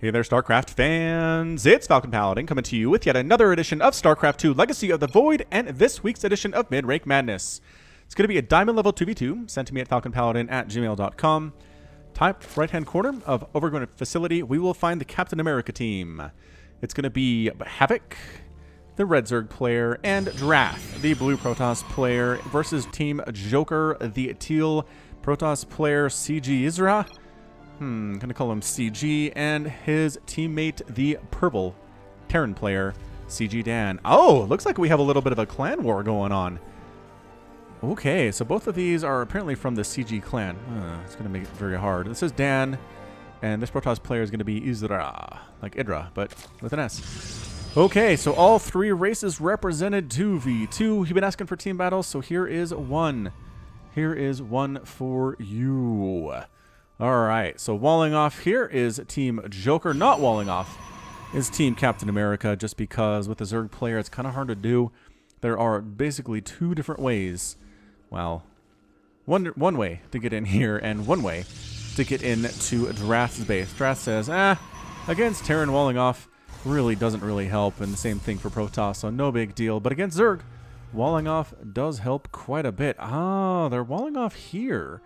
Hey there, StarCraft fans! It's Falcon Paladin coming to you with yet another edition of StarCraft 2 Legacy of the Void and this week's edition of MidRank Madness. It's going to be a Diamond level 2v2 sent to me at falconpaladin@gmail.com. Top right-hand corner of Overgrown facility, we will find the Captain America team. It's going to be Havoc, the Red Zerg player, and Drath, the Blue Protoss player, versus Team Joker, the Teal Protoss player, CG Isra. Gonna call him CG, and his teammate, the Purple Terran player, CG Dan. Oh, looks like we have a little bit of a clan war going on. Okay, so both of these are apparently from the CG clan. It's gonna make it very hard. This is Dan, and this Protoss player is gonna be Isra, like Idra, but with an S. Okay, so all three races represented 2v2. You've been asking for team battles, so here is one. Here is one for you. Alright, so walling off here is Team Joker. Not walling off is Team Captain America, just because with the Zerg player it's kind of hard to do. There are basically two different ways. Well, one way to get in here and one way to get into Drath's base. Drath says, against Terran walling off really doesn't really help, and the same thing for Protoss, so no big deal. But against Zerg, walling off does help quite a bit. They're walling off here.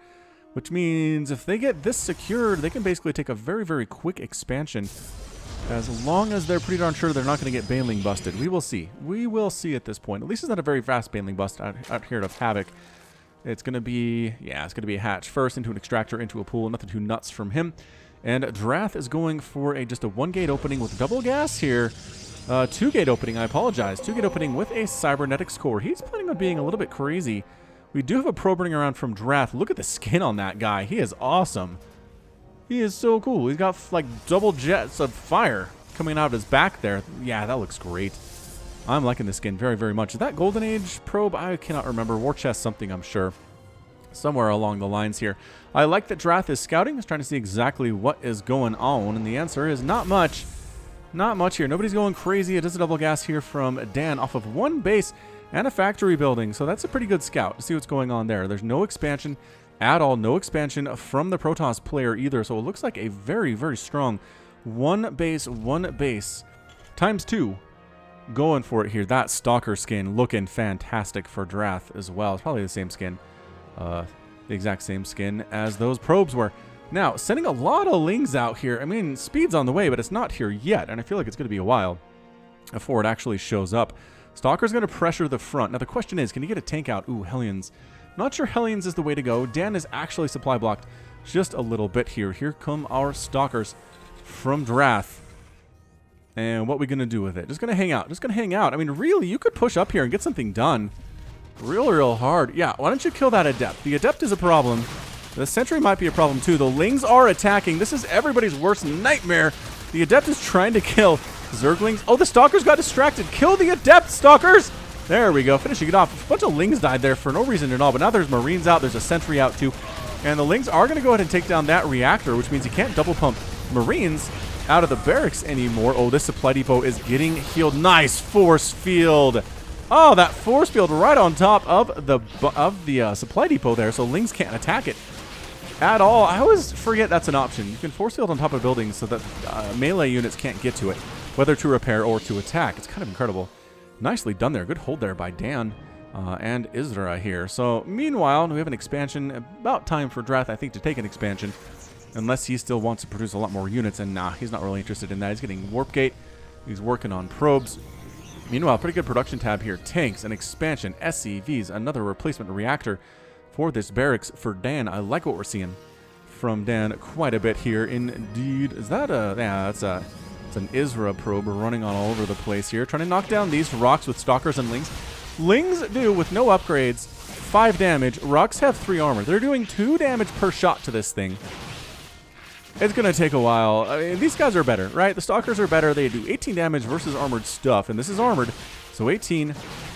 Which means if they get this secured, they can basically take a very, very quick expansion. As long as they're pretty darn sure they're not going to get Baneling busted. We will see. We will see at this point. At least it's not a very fast Baneling bust out here of Havoc. It's going to be, it's going to be a hatch first into an extractor, into a pool. Nothing too nuts from him. And Drath is going for just a 1-gate opening with double gas here. 2-gate opening, I apologize. 2-gate opening with a Cybernetics core. He's planning on being a little bit crazy. We do have a probe running around from Drath. Look at the skin on that guy. He is awesome. He is so cool. He's got like double jets of fire coming out of his back there. Yeah, that looks great. I'm liking the skin very, very much. Is that Golden Age probe? I cannot remember. War chest something, I'm sure. Somewhere along the lines here. I like that Drath is scouting. He's trying to see exactly what is going on. And the answer is not much. Not much here. Nobody's going crazy. It is a double gas here from Dan off of one base and a factory building, so that's a pretty good scout to see what's going on there. There's no expansion at all, no expansion from the Protoss player either, so it looks like a very, very strong one base times 2 going for it here. That Stalker skin looking fantastic for Drath as well. It's probably the same skin, the exact same skin as those probes were. Now, sending a lot of Lings out here. I mean, speed's on the way, but it's not here yet, and I feel like it's going to be a while before it actually shows up. Stalker's going to pressure the front. Now the question is, can he get a tank out? Ooh, Hellions. Not sure Hellions is the way to go. Dan is actually supply blocked just a little bit here. Here come our Stalkers from Drath. And what are we going to do with it? Just going to hang out. Just going to hang out. I mean, really, you could push up here and get something done real hard. Yeah, why don't you kill that Adept? The Adept is a problem. The Sentry might be a problem too. The Lings are attacking. This is everybody's worst nightmare. The Adept is trying to kill Zerglings. Oh, the Stalkers got distracted. Kill the Adept, Stalkers! There we go, finishing it off. A bunch of Lings died there for no reason at all, but now there's Marines out, there's a Sentry out too. And the Lings are going to go ahead and take down that reactor, which means you can't double pump Marines out of the barracks anymore. Oh, this supply depot is getting healed. Nice force field. Oh, that force field right on top of the supply depot there, so Lings can't attack it at all. I always forget that's an option. You can force field on top of buildings so that melee units can't get to it, whether to repair or to attack. It's kind of incredible. Nicely done there. Good hold there by Dan and Isra here. So meanwhile, we have an expansion. About time for Drath, I think, to take an expansion, unless he still wants to produce a lot more units. And nah, he's not really interested in that. He's getting Warp Gate. He's working on probes. Meanwhile, pretty good production tab here. Tanks, an expansion, SCVs, another replacement reactor for this barracks for Dan. I like what we're seeing from Dan quite a bit here indeed. Is that a... Yeah, it's an Isra probe running on all over the place here. Trying to knock down these rocks with Stalkers and Lings. Lings do, with no upgrades, 5 damage. Rocks have 3 armor. They're doing 2 damage per shot to this thing. It's going to take a while. I mean, these guys are better, right? The Stalkers are better. They do 18 damage versus armored stuff, and this is armored. So 18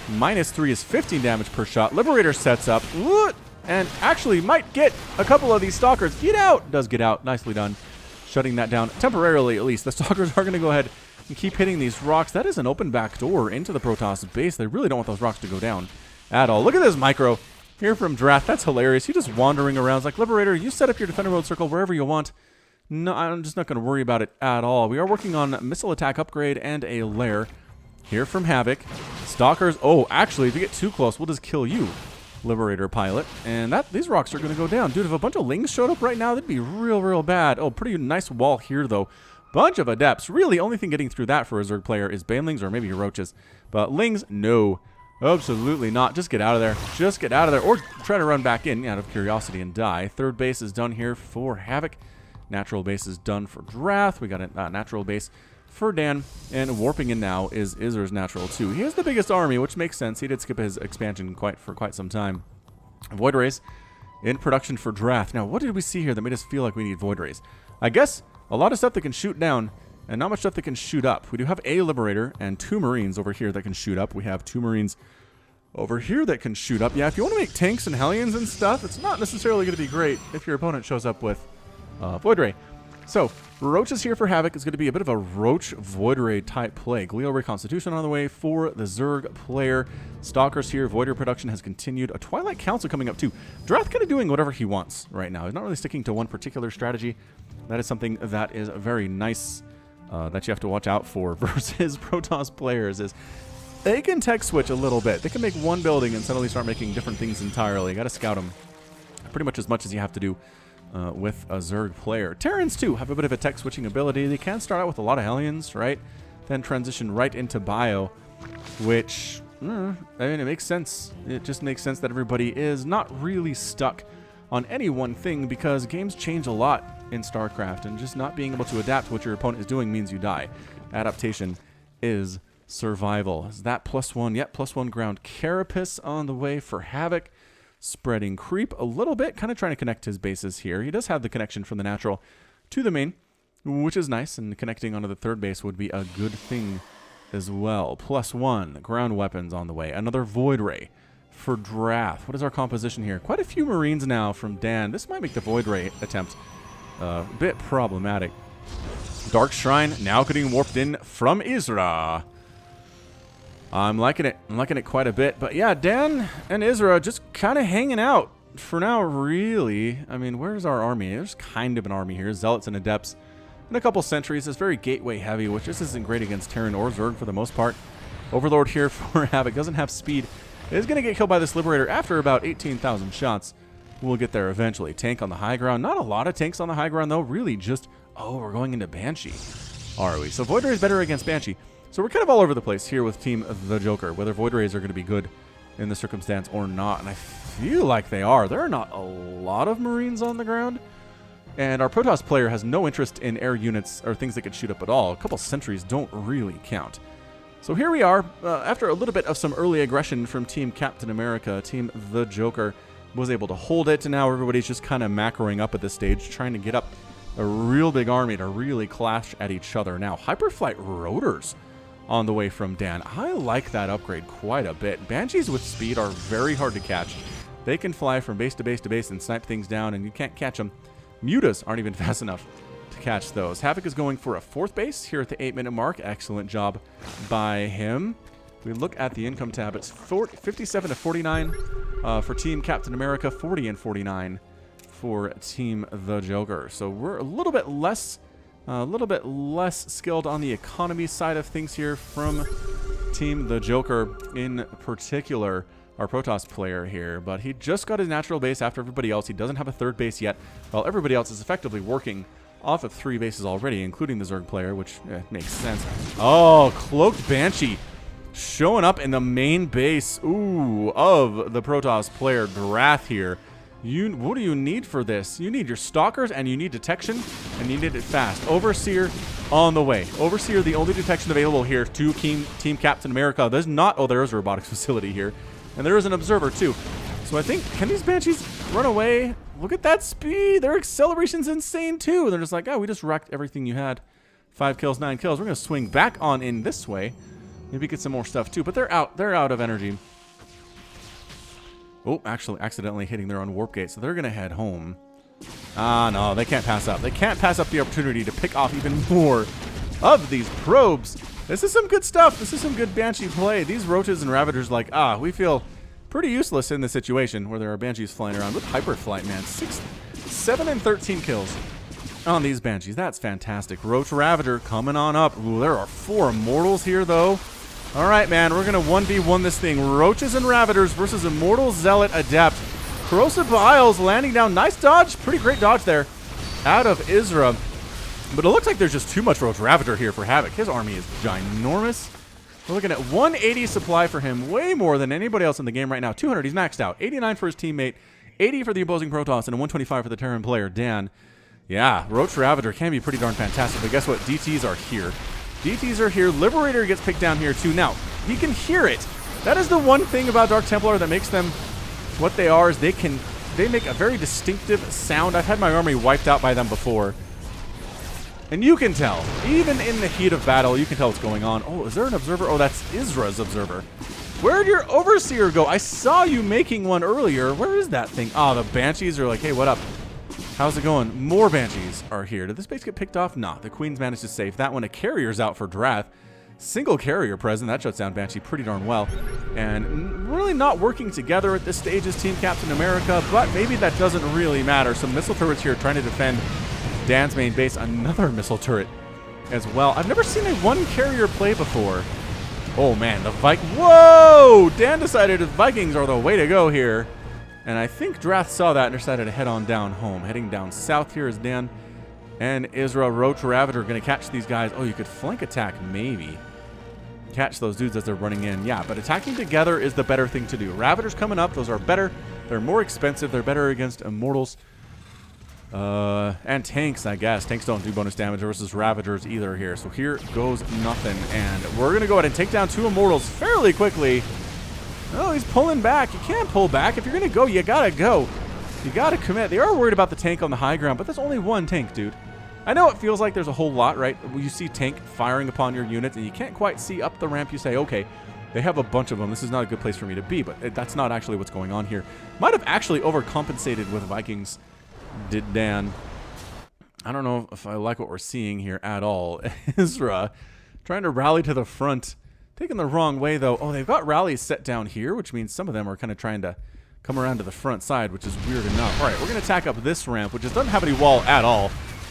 minus 3 is 15 damage per shot. Liberator sets up. And actually might get a couple of these Stalkers. Get out! Does get out. Nicely done. Shutting that down temporarily, at least. The Stalkers are going to go ahead and keep hitting these rocks. That is an open back door into the Protoss base. They really don't want those rocks to go down at all. Look at this micro here from Drath. That's hilarious. He's just wandering around. It's like, Liberator, you set up your defender mode circle wherever you want. No, I'm just not going to worry about it at all. We are working on missile attack upgrade and a lair here from Havoc. Stalkers. Oh, actually, if you get too close, we'll just kill you, Liberator pilot. And these rocks are going to go down. Dude, if a bunch of Lings showed up right now, that'd be real bad. Oh, pretty nice wall here, though. Bunch of Adepts. Really, only thing getting through that for a Zerg player is Banelings or maybe Roaches. But Lings, no. Absolutely not. Just get out of there. Just get out of there. Or try to run back in out of curiosity and die. Third base is done here for Havoc. Natural base is done for Drath. We got a natural base for Dan. And warping in now is Izzer's natural too. He has the biggest army, which makes sense. He did skip his expansion for quite some time. Void Rays in production for Drath. Now, what did we see here that made us feel like we need Void Rays? I guess a lot of stuff that can shoot down and not much stuff that can shoot up. We do have a Liberator and 2 Marines over here that can shoot up. We have 2 Marines over here that can shoot up. Yeah, if you want to make tanks and Hellions and stuff, it's not necessarily going to be great if your opponent shows up with Void Ray. So, Roaches here for Havoc is going to be a bit of a Roach Void Ray type play. Glial Reconstitution on the way for the Zerg player. Stalkers here. Void Ray production has continued. A Twilight Council coming up too. Drath kind of doing whatever he wants right now. He's not really sticking to one particular strategy. That is something that is very nice that you have to watch out for versus Protoss players is they can tech switch a little bit. They can make one building and suddenly start making different things entirely. You got to scout them pretty much as you have to do with a Zerg player. Terrans, too, have a bit of a tech switching ability. They can start out with a lot of Hellions, right? Then transition right into Bio, which, I mean, it makes sense. It just makes sense that everybody is not really stuck on any one thing because games change a lot in StarCraft, and just not being able to adapt to what your opponent is doing means you die. Adaptation is survival. Is that +1? Yep, +1 ground Carapace on the way for Havoc. Spreading creep a little bit, kind of trying to connect his bases here. He does have the connection from the natural to the main, which is nice, and connecting onto the third base would be a good thing as well. +1 ground weapons on the way. Another Void Ray for Drath. What is our composition here? Quite a few Marines now from Dan. This might make the Void Ray attempt a bit problematic. Dark Shrine now getting warped in from Isra. I'm liking it. I'm liking it quite a bit. But yeah, Dan and Isra just kind of hanging out for now, really. I mean, where's our army? There's kind of an army here. Zealots and Adepts and a couple sentries. It's very gateway heavy, which just isn't great against Terran or Zerg for the most part. Overlord here for Havoc doesn't have speed. Is going to get killed by this Liberator after about 18,000 shots. We'll get there eventually. Tank on the high ground. Not a lot of tanks on the high ground, though. Really just, oh, we're going into Banshee, are we? So Void Ray is better against Banshee. So we're kind of all over the place here with Team The Joker, whether Void Rays are going to be good in the circumstance or not. And I feel like they are. There are not a lot of Marines on the ground. And our Protoss player has no interest in air units or things that could shoot up at all. A couple sentries don't really count. So here we are. After a little bit of some early aggression from Team Captain America, Team The Joker was able to hold it. And now everybody's just kind of macroing up at this stage, trying to get up a real big army to really clash at each other. Now, Hyperflight Rotors on the way from Dan. I like that upgrade quite a bit. Banshees with speed are very hard to catch. They can fly from base to base to base and snipe things down, and you can't catch them. Mutas aren't even fast enough to catch those. Havoc is going for a 4th base here at the 8-minute mark. Excellent job by him. If we look at the income tab, it's 57 to 49 for Team Captain America, 40 and 49 for Team The Joker. So we're a little bit less skilled on the economy side of things here from Team The Joker, in particular our Protoss player here. But he just got his natural base after everybody else. He doesn't have a 3rd base yet, while everybody else is effectively working off of 3 bases already, including the Zerg player, which makes sense. Oh, Cloaked Banshee showing up in the main base, of the Protoss player, Drath here. What do you need for this? You need your Stalkers, and you need detection, and you need it fast. Overseer on the way. Overseer, the only detection available here to Team Captain America. There's not, oh, there is a robotics facility here. And there is an observer, too. So I think, can these Banshees run away? Look at that speed. Their acceleration's insane, too. They're just like, oh, we just wrecked everything you had. 5 kills, 9 kills. We're going to swing back on in this way. Maybe get some more stuff, too. But they're out of energy. Oh, actually accidentally hitting their own warp gate, so they're going to head home. Ah, no, they can't pass up. They can't pass up the opportunity to pick off even more of these probes. This is some good stuff. This is some good Banshee play. These Roaches and Ravagers like, we feel pretty useless in this situation where there are Banshees flying around with Hyperflight, man. 7 and 13 kills on these Banshees. That's fantastic. Roach Ravager coming on up. Ooh, there are 4 Immortals here, though. All right, man, we're going to 1v1 this thing. Roaches and Ravagers versus Immortal Zealot Adept. Corrosive Vials landing down. Nice dodge. Pretty great dodge there out of Isra. But it looks like there's just too much Roach Ravager here for Havoc. His army is ginormous. We're looking at 180 supply for him, way more than anybody else in the game right now. 200, he's maxed out. 89 for his teammate, 80 for the opposing Protoss, and a 125 for the Terran player, Dan. Yeah, Roach Ravager can be pretty darn fantastic, but guess what? DTs are here. DTs are here. Liberator gets picked down here, too. Now, he can hear it. That is the one thing about Dark Templar that makes them what they are, is they make a very distinctive sound. I've had my army wiped out by them before. And you can tell, even in the heat of battle, you can tell what's going on. Oh, is there an observer? Oh, that's Isra's observer. Where'd your Overseer go? I saw you making one earlier. Where is that thing? Oh, the Banshees are like, hey, what up? How's it going? More Banshees are here. Did this base get picked off? Nah, the Queen's managed to save that one. A carrier's out for Drath. Single carrier present. That shuts down Banshee pretty darn well. And really not working together at this stage as Team Captain America, but maybe that doesn't really matter. Some missile turrets here trying to defend Dan's main base. Another missile turret as well. I've never seen a 1 carrier play before. Oh man, the Whoa! Dan decided the Vikings are the way to go here. And I think Drath saw that and decided to head on down home. Heading down south here is Dan and Isra. Roach Ravager going to catch these guys. Oh, you could flank attack maybe. Catch those dudes as they're running in. Yeah, but attacking together is the better thing to do. Ravagers coming up. Those are better. They're more expensive. They're better against Immortals. And tanks, I guess. Tanks don't do bonus damage versus Ravagers either here. So here goes nothing. And we're going to go ahead and take down 2 Immortals fairly quickly. Oh, he's pulling back. You can't pull back. If you're going to go, you got to go. You got to commit. They are worried about the tank on the high ground, but there's only 1 tank, dude. I know it feels like there's a whole lot, right? You see tank firing upon your units, and you can't quite see up the ramp. You say, okay, they have a bunch of them. This is not a good place for me to be, but that's not actually what's going on here. Might have actually overcompensated with Vikings, did Dan. I don't know if I like what we're seeing here at all. Isra trying to rally to the front. Taking the wrong way, though. Oh, they've got rallies set down here, which means some of them are kind of trying to come around to the front side, which is weird enough. All right, we're going to attack up this ramp, which doesn't have any wall at all.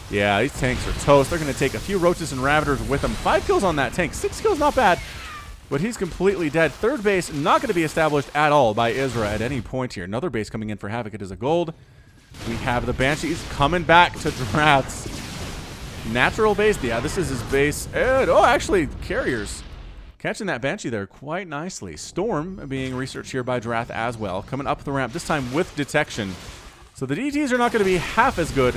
Yeah, these tanks are toast. They're going to take a few Roaches and Ravagers with them. 5 kills on that tank. 6 kills, not bad. But he's completely dead. Third base not going to be established at all by Isra at any point here. Another base coming in for Havoc. It is a gold. We have the Banshees coming back to Drath's natural base. Yeah, this is his base. And, oh, actually, carriers. Catching that Banshee there quite nicely. Storm being researched here by Drath as well. Coming up the ramp, this time with detection. So the DTs are not going to be half as good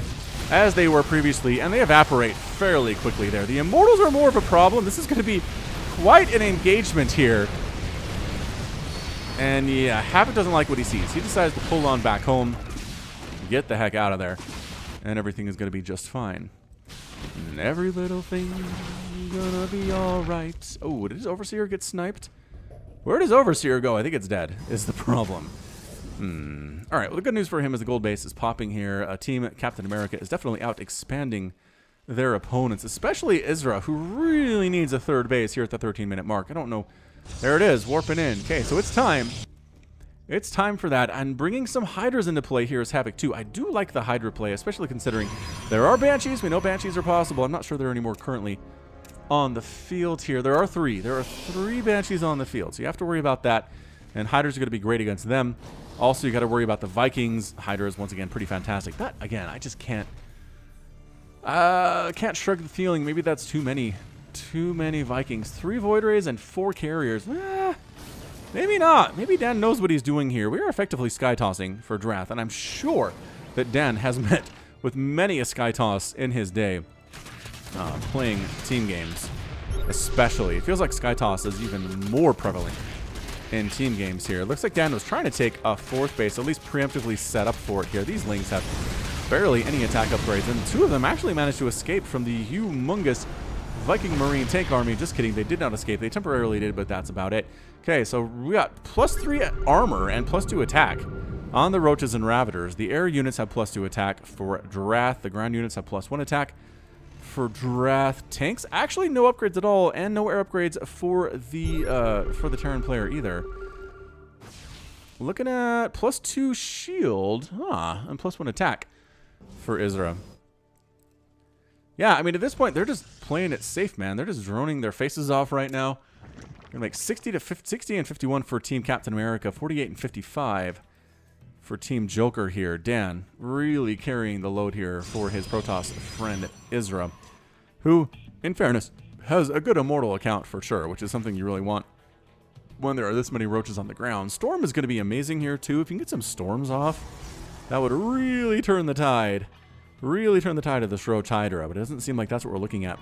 as they were previously, and they evaporate fairly quickly there. The Immortals are more of a problem. This is going to be quite an engagement here. And yeah, Havoc doesn't like what he sees. He decides to pull on back home, get the heck out of there, and everything is going to be just fine. And every little thing gonna be all right. Oh, did his Overseer get sniped? Where does Overseer go? I think it's dead, is the problem. All right, well, the good news for him is the gold base is popping here. Team Captain America is definitely out expanding their opponents, especially Isra, who really needs a third base here at the 13-minute mark. I don't know. There it is, warping in. Okay, so it's time. It's time for that. And bringing some Hydras into play here is Havoc, too. I do like the Hydra play, especially considering there are Banshees. We know Banshees are possible. I'm not sure there are any more currently on the field here. There are 3. There are 3 Banshees on the field, so you have to worry about that. And Hydras are going to be great against them. Also, you got to worry about the Vikings. Hydra is once again pretty fantastic. That again, I just can't shrug the feeling. Maybe that's too many Vikings. 3 Void Rays and 4 carriers. Maybe not. Maybe Dan knows what he's doing here. We are effectively sky tossing for Drath, and I'm sure that Dan has met with many a sky toss in his day playing team games. Especially, it feels like sky toss is even more prevalent in team games here. It looks like Dan was trying to take a 4th base, at least preemptively set up for it here. These Lings have barely any attack upgrades, and 2 of them actually managed to escape from the humongous Viking Marine tank army. Just kidding, they did not escape. They temporarily did, but that's about it. Okay, so we got +3 armor and +2 attack on the Roaches and Ravagers. The air units have +2 attack for Drath. The ground units have +1 attack for Drath. Tanks actually no upgrades at all, and no air upgrades for the Terran player either. Looking at +2 shield, and +1 attack for Isra. Yeah, I mean, at this point, they're just playing it safe, man. They're just droning their faces off right now. Gonna make 60 and 51 for Team Captain America, 48 and 55 for Team Joker here. Dan really carrying the load here for his Protoss friend Isra, who, in fairness, has a good immortal account for sure, which is something you really want when there are this many roaches on the ground. Storm is going to be amazing here too. If you can get some storms off, that would really turn the tide. Really turn the tide of this Roach Hydra, but it doesn't seem like that's what we're looking at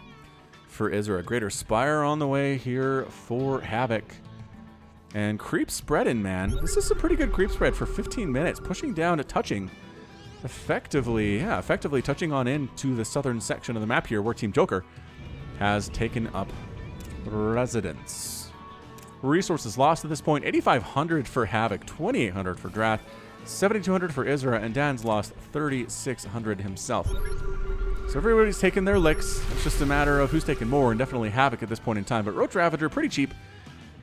for Isra. Greater Spire on the way here for Havoc. And creep spreading, man. This is a pretty good creep spread for 15 minutes. Pushing down to touching. Effectively touching on into the southern section of the map here where Team Joker has taken up residence. Resources lost at this point. 8,500 for Havoc, 2,800 for Drath, 7,200 for Isra, and Dan's lost 3,600 himself. So everybody's taking their licks. It's just a matter of who's taking more, and definitely Havoc at this point in time. But Roach Ravager, pretty cheap,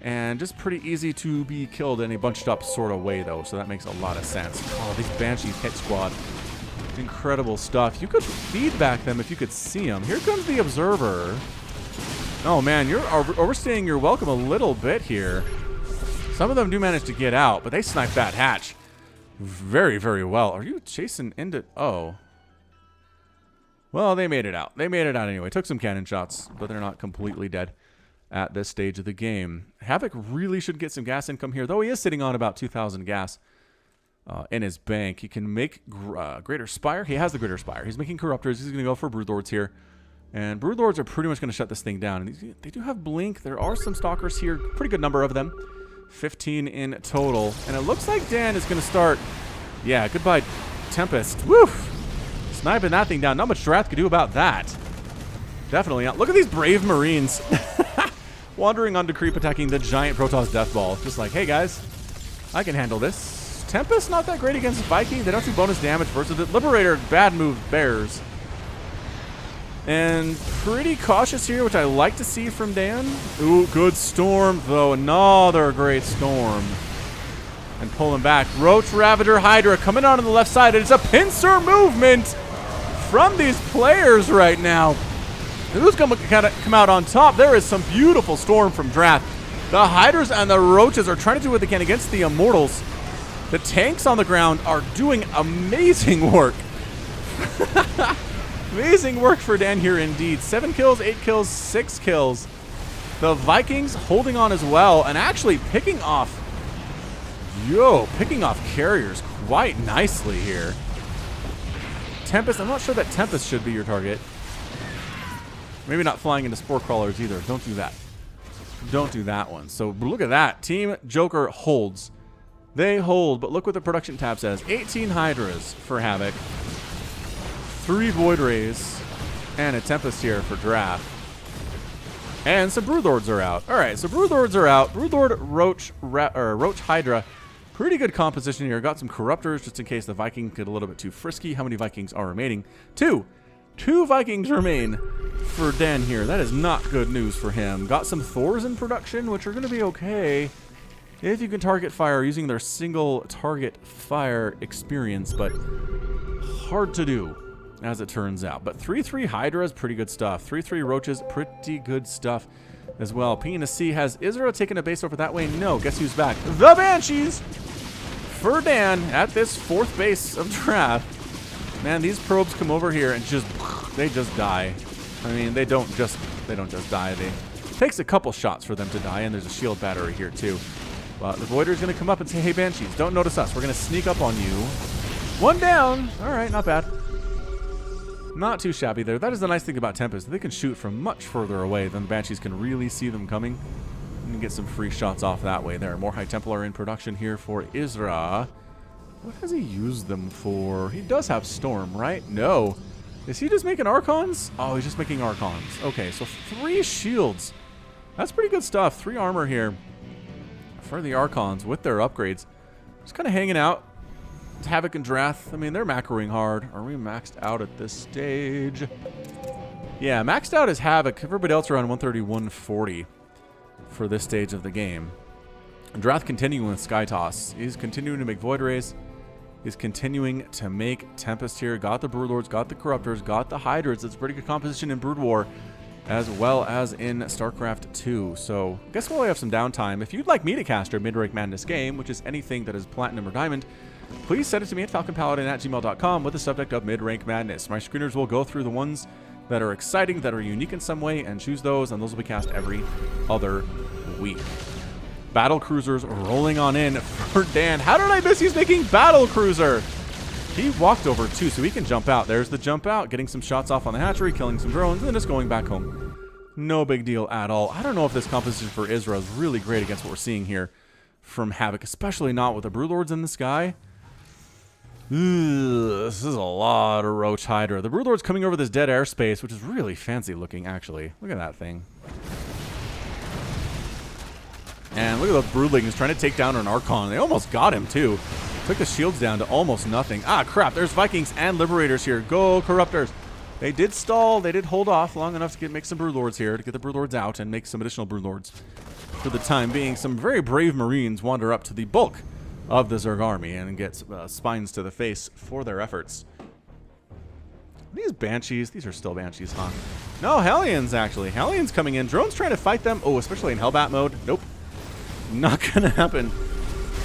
and just pretty easy to be killed in a bunched up sort of way, though. So that makes a lot of sense. Oh, these Banshees hit squad. Incredible stuff. You could feedback them if you could see them. Here comes the Observer. Oh, man, you're overstaying your welcome a little bit here. Some of them do manage to get out, but they snipe that hatch very, very well. Are you chasing into... Oh. Well, they made it out. They made it out anyway. Took some cannon shots, but they're not completely dead at this stage of the game. Havoc really should get some gas income here, though he is sitting on about 2,000 gas in his bank. He can make Greater Spire. He has the Greater Spire. He's making Corruptors. He's going to go for Broodlords here. And Broodlords are pretty much going to shut this thing down. And they do have Blink. There are some Stalkers here. Pretty good number of them. 15 in total. And it looks like Dan is going to start... Yeah, goodbye, Tempest. Woof! Sniping that thing down. Not much Drath could do about that. Definitely not. Look at these brave Marines. Wandering onto creep, attacking the giant Protoss Death Ball. Just like, hey guys, I can handle this. Tempest, not that great against Viking. They don't see bonus damage versus it. Liberator, bad move, Bears. And pretty cautious here, which I like to see from Dan. Ooh, good Storm, though. Another great Storm. And pulling back. Roach Ravager Hydra coming on the left side. It's a pincer movement from these players right now. Who's going to come out on top? There is some beautiful Storm from Drath. The Hydras and the Roaches are trying to do what they can against the Immortals. The tanks on the ground are doing amazing work. Amazing work for Dan here indeed. 7 kills, 8 kills, 6 kills. The Vikings holding on as well and actually picking off carriers quite nicely here. Tempest, I'm not sure that Tempest should be your target. Maybe not flying into Spore Crawlers either. Don't do that. Don't do that one. So look at that. Team Joker holds. They hold, but look what the production tab says. 18 Hydras for Havoc. 3 Void Rays. And a Tempest here for Drath. And some Broodlords are out. All right, so Broodlords are out. Broodlord, Roach Hydra. Pretty good composition here. Got some Corruptors just in case the Vikings get a little bit too frisky. How many Vikings are remaining? 2. 2 Vikings remain for Dan here. That is not good news for him. Got some Thors in production, which are going to be okay if you can target fire using their single target fire experience, but hard to do, as it turns out. But 3-3 Hydra is pretty good stuff. 3-3 Roaches, pretty good stuff as well. P&C has Isra taken a base over that way? No. Guess who's back? The Banshees for Dan at this 4th base of Drath. Man, these probes come over here and they just die. I mean, they don't just die. It takes a couple shots for them to die, and there's a shield battery here too. But the Voider's going to come up and say, hey, Banshees, don't notice us. We're going to sneak up on you. 1 down. All right, not bad. Not too shabby there. That is the nice thing about Tempest. They can shoot from much further away than the Banshees can really see them coming. And get some free shots off that way there. More High Templar in production here for Isra. What has he used them for? He does have Storm, right? No. Is he just making Archons? Oh, he's just making Archons. Okay, so 3 shields. That's pretty good stuff. 3 armor here for the Archons with their upgrades. Just kind of hanging out. Havoc and Drath, I mean, they're macroing hard. Are we maxed out at this stage? Yeah, maxed out is Havoc. Everybody else around 130, 140 for this stage of the game. And Drath continuing with Sky Toss. He's continuing to make Void Rays. is continuing to make Tempest here. Got the Broodlords, got the Corruptors, got the Hydras. It's a pretty good composition in Brood War, as well as in StarCraft 2. So I guess while we have some downtime, if you'd like me to cast your Mid-Rank Madness game, which is anything that is Platinum or Diamond, please send it to me at falconpaladin@gmail.com with the subject of Mid-Rank Madness. My screeners will go through the ones that are exciting, that are unique in some way, and choose those, and those will be cast every other week. Battle Cruisers rolling on in for Dan. How did I miss he's making Battle Cruiser? He walked over too, so he can jump out. There's the jump out, getting some shots off on the hatchery, killing some drones, and then just going back home. No big deal at all. I don't know if this composition for Isra is really great against what we're seeing here from Havoc, especially not with the Broodlords in the sky. This is a lot of Roach Hydra. The Broodlord's coming over this dead airspace, which is really fancy looking, actually. Look at that thing. And look at those Broodlings trying to take down an Archon. They almost got him, too. Took the shields down to almost nothing. Ah, crap. There's Vikings and Liberators here. Go, Corruptors. They did stall. They did hold off long enough to make some Broodlords here, to get the Broodlords out and make some additional Broodlords. For the time being, some very brave Marines wander up to the bulk of the Zerg army and get spines to the face for their efforts. These Banshees, these are still Banshees, huh? No, Hellions, actually. Hellions coming in. Drones trying to fight them. Oh, especially in Hellbat mode. Nope. Not gonna happen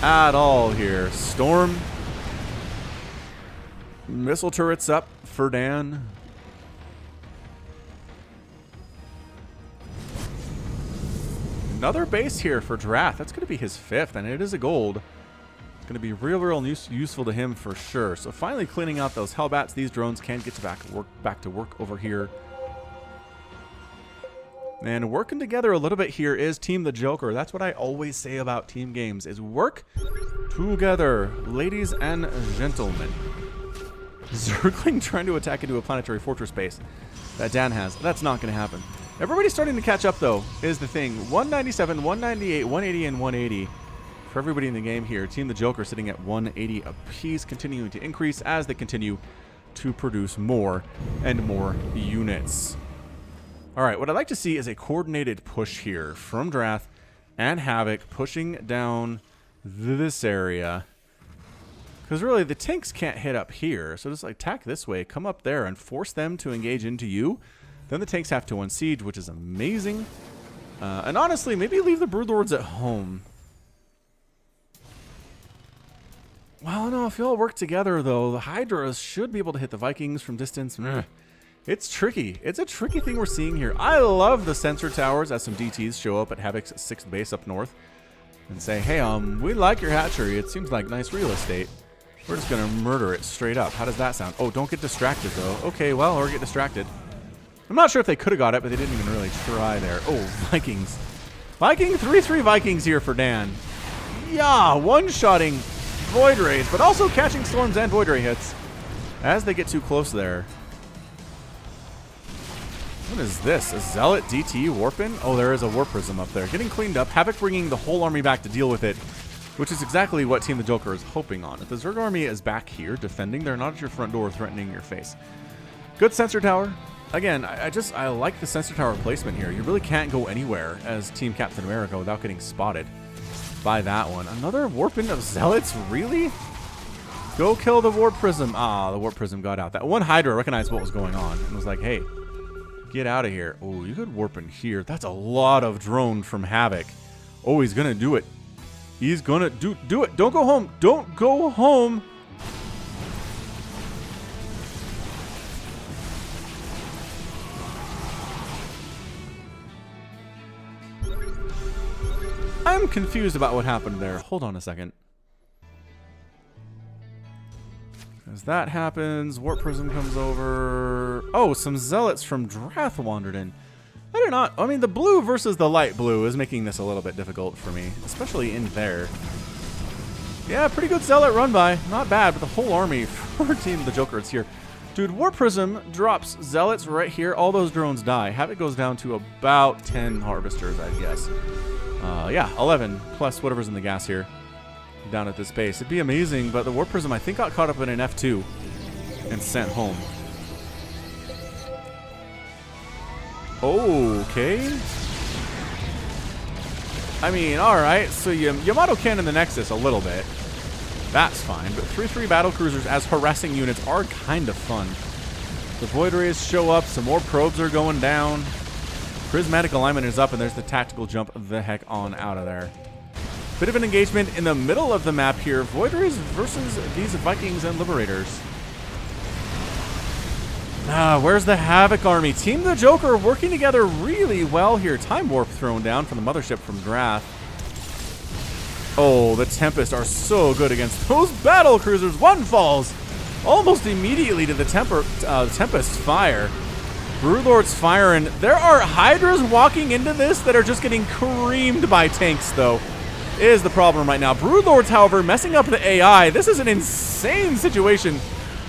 at all here. Storm. Missile turrets up for Dan. Another base here for Drath. That's going to be his 5th, and it is a gold. It's going to be real useful to him for sure. So finally cleaning out those Hellbats. These drones can get back to work over here. And working together a little bit here is Team the Joker. That's what I always say about team games, is work together, ladies and gentlemen. Zergling trying to attack into a planetary fortress base that Dan has. That's not going to happen. Everybody's starting to catch up, though, is the thing. 197, 198, 180, and 180 for everybody in the game here. Team the Joker sitting at 180 apiece, continuing to increase as they continue to produce more and more units. All right, what I'd like to see is a coordinated push here from Drath and Havoc pushing down this area. Because really, the tanks can't hit up here. So just like attack this way, come up there, and force them to engage into you. Then the tanks have to unsiege, which is amazing. And honestly, maybe leave the Broodlords at home. Well, no, if you all work together, though, the Hydras should be able to hit the Vikings from distance. It's tricky. It's a tricky thing we're seeing here. I love the sensor towers as some DTs show up at Havoc's 6th base up north and say, hey, we like your hatchery. It seems like nice real estate. We're just going to murder it straight up. How does that sound? Oh, don't get distracted, though. Okay, well, or get distracted. I'm not sure if they could have got it, but they didn't even really try there. Oh, Vikings. Viking 3-3 Vikings here for Dan. Yeah, one-shotting Void Rays, but also catching Storms and Void Ray hits as they get too close there. What is this? A Zealot DT Warpin? Oh, there is a Warp Prism up there. Getting cleaned up. Havoc bringing the whole army back to deal with it, which is exactly what Team the Joker is hoping on. If the Zerg army is back here defending, they're not at your front door threatening your face. Good sensor tower. Again, I like the sensor tower placement here. You really can't go anywhere as Team Captain America without getting spotted by that one. Another Warpin of Zealots? Really? Go kill the Warp Prism. Ah, the Warp Prism got out. That one Hydra recognized what was going on and was like, hey, get out of here. Oh, you could warp in here. That's a lot of drone from Havoc. Oh, he's going to do it. He's going to do it. Don't go home. Don't go home. I'm confused about what happened there. Hold on a second. As that happens, Warp Prism comes over. Oh, some Zealots from Drath wandered in. I mean, the blue versus the light blue is making this a little bit difficult for me, especially in there. Yeah, pretty good Zealot run by. Not bad, but the whole army for Team the Joker is here. Dude, Warp Prism drops Zealots right here. All those drones die. Havoc goes down to about 10 Harvesters, I guess. Yeah, 11 plus whatever's in the gas here down at this base. It'd be amazing, but the Warp Prism, I think, got caught up in an F2 and sent home. Okay. I mean, alright, so you Yamato Cannon the Nexus a little bit. That's fine, but 3-3 battle cruisers as harassing units are kind of fun. The Void Rays show up, some more probes are going down. Prismatic alignment is up, and there's the tactical jump the heck on out of there. Bit of an engagement in the middle of the map here. Void Rays versus these Vikings and Liberators. Where's the Havoc army? Team the Joker working together really well here. Time Warp thrown down from the mothership from Drath. Oh, the Tempest are so good against those battle cruisers. One falls almost immediately to the Tempest fire. Broodlord's firing. There are Hydras walking into this that are just getting creamed by tanks, though, is the problem right now. Broodlords, however, messing up the AI. This is an insane situation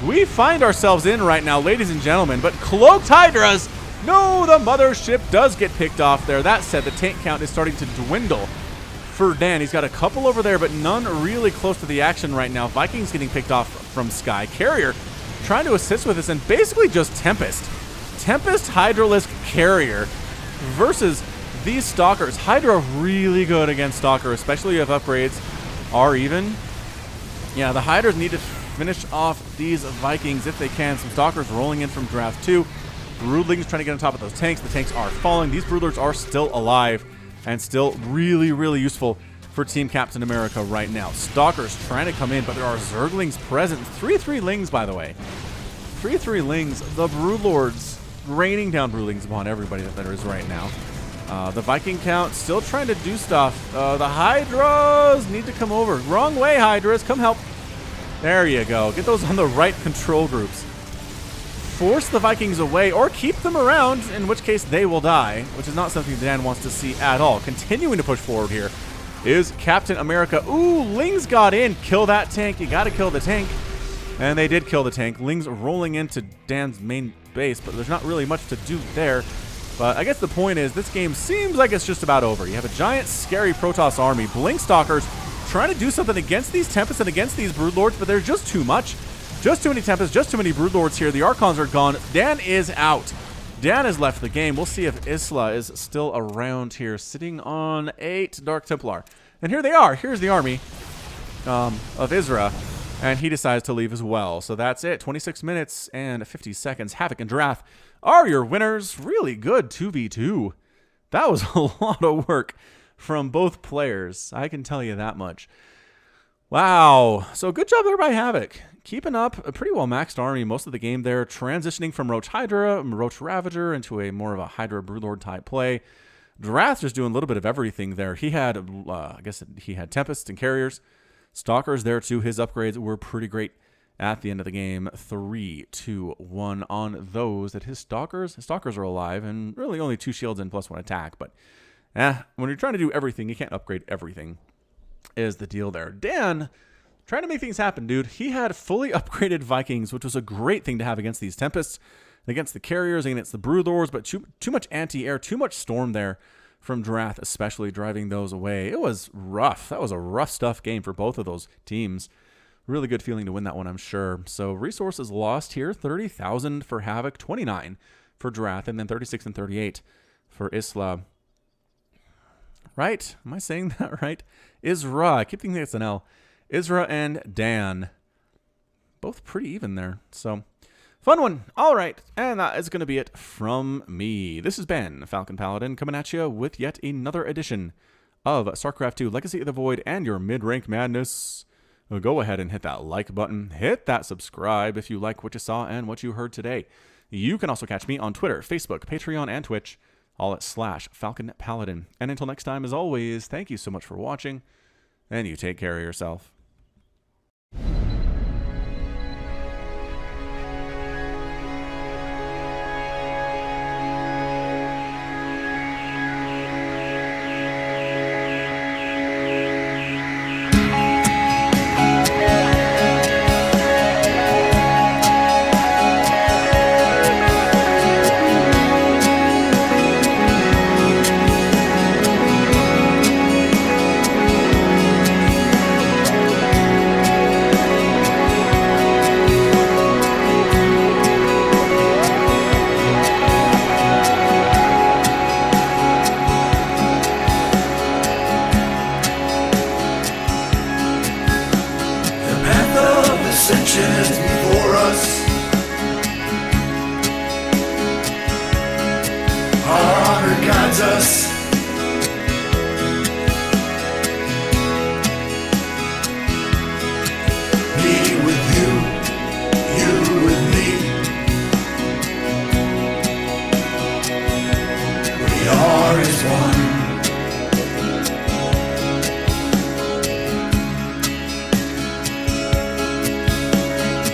we find ourselves in right now, ladies and gentlemen. But Cloaked Hydras, no, the mothership does get picked off there. That said, the tank count is starting to dwindle for Dan. He's got a couple over there, but none really close to the action right now. Vikings getting picked off from Sky. Carrier trying to assist with this, and basically just Tempest. Tempest Hydralisk Carrier versus these Stalkers. Hydra really good against Stalker, especially if upgrades are even. Yeah, the Hydras need to finish off these Vikings if they can. Some Stalkers rolling in from Draft 2. Broodlings trying to get on top of those tanks. The tanks are falling. These Broodlords are still alive and still really, really useful for Team Captain America right now. Stalkers trying to come in, but there are Zerglings present. 3-3 Lings, by the way. 3-3 Lings. The Broodlords raining down Broodlings upon everybody that there is right now. The Viking count still trying to do stuff. The Hydras need to come over. Wrong way, Hydras. Come help. There you go. Get those on the right control groups. Force the Vikings away or keep them around, in which case they will die, which is not something Dan wants to see at all. Continuing to push forward here is Captain America. Ooh, Lings got in. Kill that tank. You got to kill the tank. And they did kill the tank. Lings rolling into Dan's main base, but there's not really much to do there. But I guess the point is, this game seems like it's just about over. You have a giant, scary Protoss army. Blink Stalkers trying to do something against these Tempests and against these Broodlords, but there's just too much. Just too many Tempests, just too many Broodlords here. The Archons are gone. Dan is out. Dan has left the game. We'll see if Isla is still around here, sitting on 8 Dark Templar. And here they are. Here's the army of Isra. And he decides to leave as well. So that's it. 26 minutes and 50 seconds. Havoc and Drath are your winners. Really good 2v2. That was a lot of work from both players. I can tell you that much. Wow. So good job there by Havoc. Keeping up a pretty well maxed army most of the game there. Transitioning from Roach Hydra, Roach Ravager into a more of a Hydra Broodlord type play. Drath just doing a little bit of everything there. He had, I guess he had Tempests and Carriers. Stalkers there too. His upgrades were pretty great at the end of the game. 3-2-1 on those. That his Stalkers are alive and really only 2 shields and +1 attack. But when you're trying to do everything, you can't upgrade everything is the deal there. Dan trying to make things happen, dude. He had fully upgraded Vikings, which was a great thing to have against these Tempests, against the Carriers, against the Broodlords, but too much anti-air, too much storm there from Drath, especially driving those away. It was rough. That was a rough stuff game for both of those teams. Really good feeling to win that one, I'm sure. So resources lost here, 30,000 for Havoc, 29 for Drath, and then 36 and 38 for Isla. Right? Am I saying that right? Isra. I keep thinking it's an L. Isra and Dan. Both pretty even there. So fun one. All right. And that is going to be it from me. This has been Falcon Paladin coming at you with yet another edition of StarCraft 2 Legacy of the Void and your mid-rank madness. Go ahead and hit that like button. Hit that subscribe if you like what you saw and what you heard today. You can also catch me on Twitter, Facebook, Patreon, and Twitch, all at /Falcon Paladin. And until next time, as always, thank you so much for watching, and you take care of yourself. is before us. Our honor guides us. Me with you, you with me. We are as one.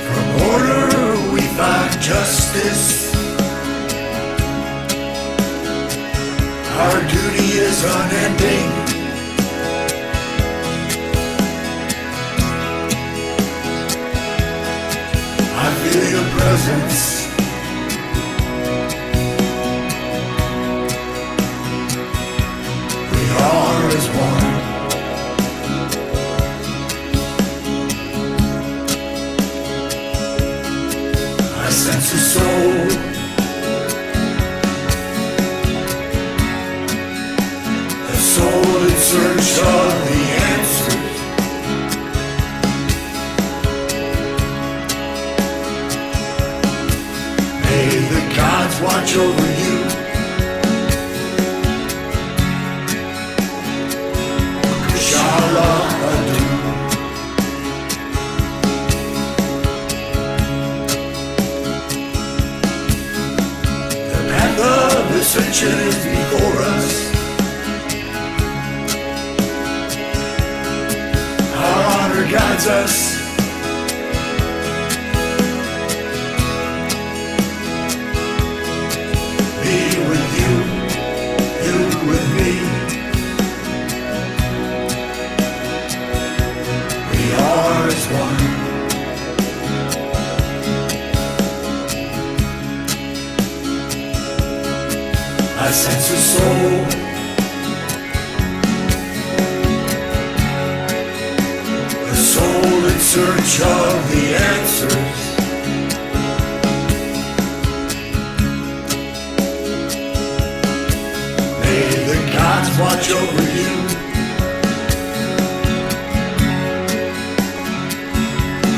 From order we find justice. Our duty is unending. I feel your presence. We are as one. I sense a soul. Soul in search of the answers. May the gods watch over you. Kushala Adu. The path of ascension is before us. Guides us. Me with you, you with me. We are as one. I sense a soul. In search of the answers. May the gods watch over you.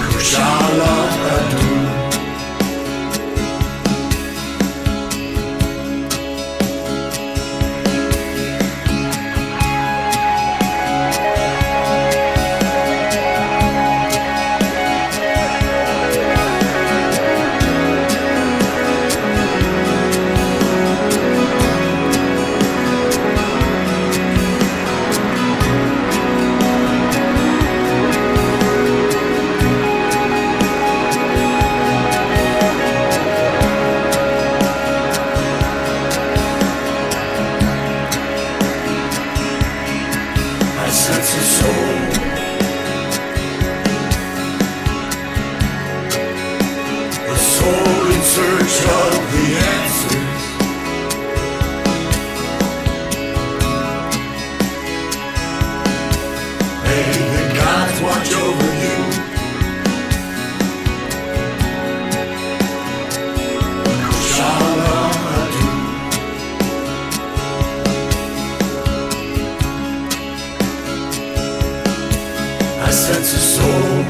Kushala Adu. Sense of soul. A soul in search of the answers. May the gods watch over you. Kushala Adu. I sense a soul.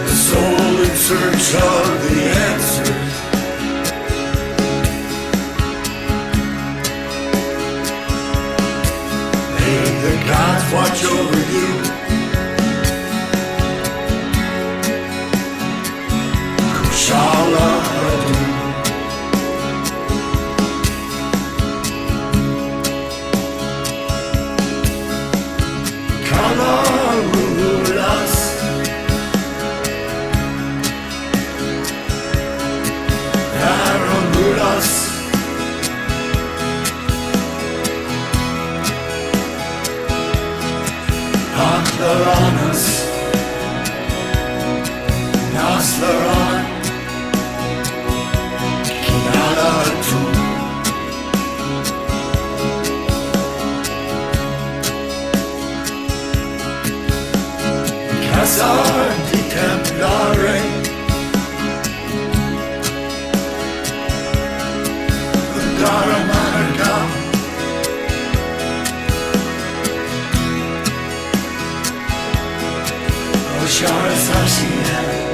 A soul in search of the answers. May the gods watch over you. Kushala Adu. Nasleranus, Nasleran, Kinalatu. Casar di Templare, Garamanagam. shards are she at?